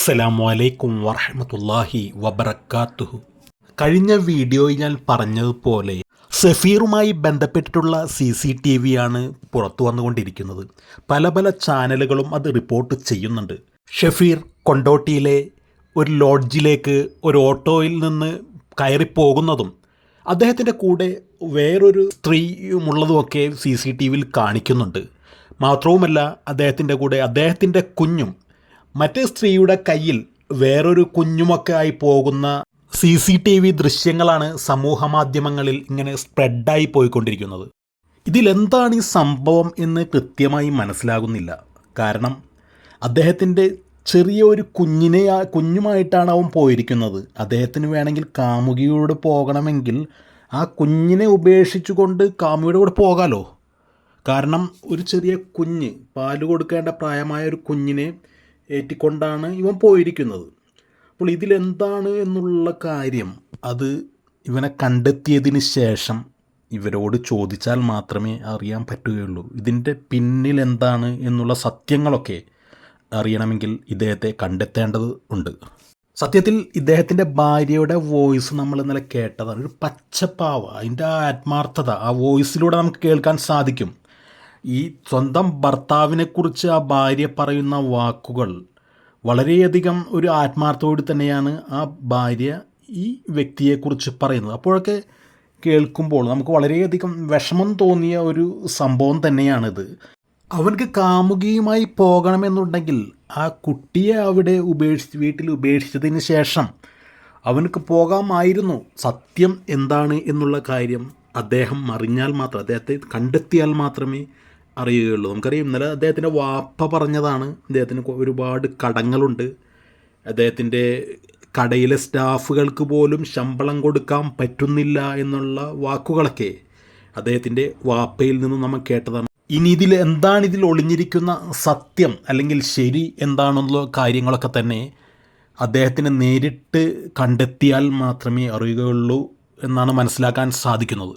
അസ്സലാമു അലൈക്കും വറഹ്മത്തുള്ളാഹി വബറകാതുഹു. കഴിഞ്ഞ വീഡിയോയിൽ ഞാൻ പറഞ്ഞതുപോലെ സഫീറുമായി ബന്ധപ്പെട്ടിട്ടുള്ള CCTV ആണ് പുറത്തു വന്നുകൊണ്ടിരിക്കുന്നത്. പല പല ചാനലുകളും അത് റിപ്പോർട്ട് ചെയ്യുന്നുണ്ട്. ഷഫീർ കൊണ്ടോട്ടിയിലെ ഒരു ലോഡ്ജിലേക്ക് ഒരു ഓട്ടോയിൽ നിന്ന് കയറിപ്പോകുന്നതും അദ്ദേഹത്തിൻ്റെ കൂടെ വേറൊരു സ്ത്രീയുമുള്ളതുമൊക്കെ CCTVയിൽ കാണിക്കുന്നുണ്ട്. മാത്രവുമല്ല, അദ്ദേഹത്തിൻ്റെ കൂടെ അദ്ദേഹത്തിൻ്റെ കുഞ്ഞും മറ്റേ സ്ത്രീയുടെ കയ്യിൽ വേറൊരു കുഞ്ഞുമൊക്കെ ആയി പോകുന്ന CCTV ദൃശ്യങ്ങളാണ് സമൂഹ മാധ്യമങ്ങളിൽ ഇങ്ങനെ സ്പ്രെഡായി പോയിക്കൊണ്ടിരിക്കുന്നത്. ഇതിലെന്താണ് ഈ സംഭവം എന്ന് കൃത്യമായി മനസ്സിലാകുന്നില്ല. കാരണം അദ്ദേഹത്തിൻ്റെ ചെറിയ ഒരു കുഞ്ഞുമായിട്ടാണ് അവൻ പോയിരിക്കുന്നത്. അദ്ദേഹത്തിന് വേണമെങ്കിൽ കാമുകിയോട് പോകണമെങ്കിൽ ആ കുഞ്ഞിനെ ഉപേക്ഷിച്ചുകൊണ്ട് കാമുകിയുടെ കൂടെ പോകാമല്ലോ. കാരണം ഒരു ചെറിയ കുഞ്ഞ്, പാല് കൊടുക്കേണ്ട പ്രായമായ ഒരു കുഞ്ഞിനെ ഏറ്റിക്കൊണ്ടാണ് ഇവൻ പോയിരിക്കുന്നത്. അപ്പോൾ ഇതിലെന്താണ് എന്നുള്ള കാര്യം അത് ഇവനെ കണ്ടെത്തിയതിന് ശേഷം ഇവരോട് ചോദിച്ചാൽ മാത്രമേ അറിയാൻ പറ്റുകയുള്ളൂ. ഇതിൻ്റെ പിന്നിൽ എന്താണ് എന്നുള്ള സത്യങ്ങളൊക്കെ അറിയണമെങ്കിൽ ഇദ്ദേഹത്തെ കണ്ടെത്തേണ്ടത് ഉണ്ട്. സത്യത്തിൽ ഇദ്ദേഹത്തിൻ്റെ ഭാര്യയുടെ വോയിസ് നമ്മൾ ഇന്നലെ കേട്ടതാണ്. ഒരു പച്ചപ്പാവ, അതിൻ്റെ ആ ആത്മാർത്ഥത ആ വോയിസിലൂടെ നമുക്ക് കേൾക്കാൻ സാധിക്കും. ഈ സ്വന്തം ഭർത്താവിനെക്കുറിച്ച് ആ ഭാര്യ പറയുന്ന വാക്കുകൾ വളരെയധികം ഒരു ആത്മാർത്ഥതയോടെ തന്നെയാണ് ആ ഭാര്യ ഈ വ്യക്തിയെക്കുറിച്ച് പറയുന്നത്. അപ്പോഴൊക്കെ കേൾക്കുമ്പോൾ നമുക്ക് വളരെയധികം വിഷമം തോന്നിയ ഒരു സംഭവം തന്നെയാണിത്. അവനക്ക് കാമുകിയുമായി പോകണമെന്നുണ്ടെങ്കിൽ ആ കുട്ടിയെ അവിടെ വീട്ടിൽ ഉപേക്ഷിച്ചതിന് ശേഷം അവനക്ക് പോകാമായിരുന്നു. സത്യം എന്താണ് എന്നുള്ള കാര്യം അദ്ദേഹം അറിഞ്ഞാൽ മാത്രം, അദ്ദേഹത്തെ കണ്ടെത്തിയാൽ മാത്രമേ അറിയുകയുള്ളൂ. നമുക്കറിയാം, ഇന്നലെ അദ്ദേഹത്തിൻ്റെ വാപ്പ പറഞ്ഞതാണ് അദ്ദേഹത്തിന് ഒരുപാട് കടങ്ങളുണ്ട്, അദ്ദേഹത്തിൻ്റെ കടയിലെ സ്റ്റാഫുകൾക്ക് പോലും ശമ്പളം കൊടുക്കാൻ പറ്റുന്നില്ല എന്നുള്ള വാക്കുകളൊക്കെ അദ്ദേഹത്തിൻ്റെ വാപ്പയിൽ നിന്നും നമ്മൾ കേട്ടതാണ്. ഇനി ഇതിൽ ഒളിഞ്ഞിരിക്കുന്ന സത്യം അല്ലെങ്കിൽ ശരി എന്താണെന്നുള്ള കാര്യങ്ങളൊക്കെ തന്നെ അദ്ദേഹത്തിന് നേരിട്ട് കണ്ടെത്തിയാൽ മാത്രമേ അറിയുകയുള്ളൂ എന്നാണ് മനസ്സിലാക്കാൻ സാധിക്കുന്നത്.